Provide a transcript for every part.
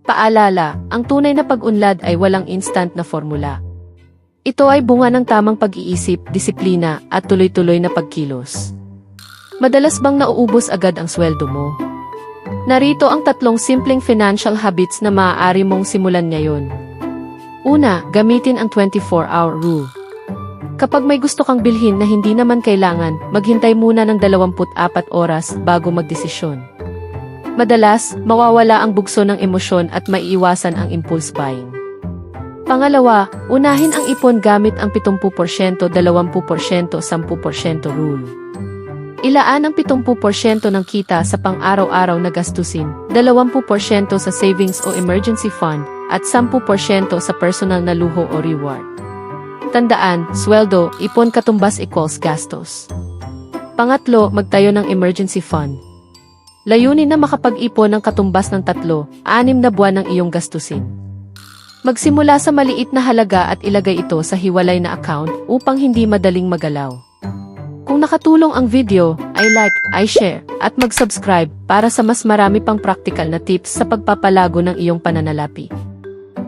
Paalala, ang tunay na pag-unlad ay walang instant na formula. Ito ay bunga ng tamang pag-iisip, disiplina, at tuloy-tuloy na pagkilos. Madalas bang nauubos agad ang sweldo mo? Narito ang 3 simpleng financial habits na maaari mong simulan ngayon. Una, gamitin ang 24-hour rule. Kapag may gusto kang bilhin na hindi naman kailangan, maghintay muna ng 24 oras bago magdesisyon. Madalas, mawawala ang bugso ng emosyon at maiiwasan ang impulse buying. Pangalawa, unahin ang ipon gamit ang 70%, 20%, 10% rule. Ilaan ang 70% ng kita sa pang-araw-araw na gastusin, 20% sa savings o emergency fund, at 10% sa personal na luho o reward. Tandaan, sweldo, ipon katumbas equals gastos. Pangatlo, magtayo ng emergency fund. Layunin na makapag-ipon ng katumbas ng 3-6 na buwan ng iyong gastusin. Magsimula sa maliit na halaga at ilagay ito sa hiwalay na account upang hindi madaling magalaw. Kung nakatulong ang video, i-like, i-share, at mag-subscribe para sa mas marami pang practical na tips sa pagpapalago ng iyong pananalapi.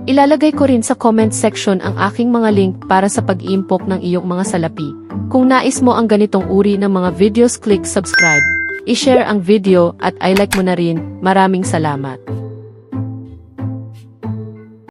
Ilalagay ko rin sa comment section ang aking mga link para sa pag-iimpok ng iyong mga salapi. Kung nais mo ang ganitong uri ng mga videos, click subscribe. I-share ang video at i-like mo na rin. Maraming salamat.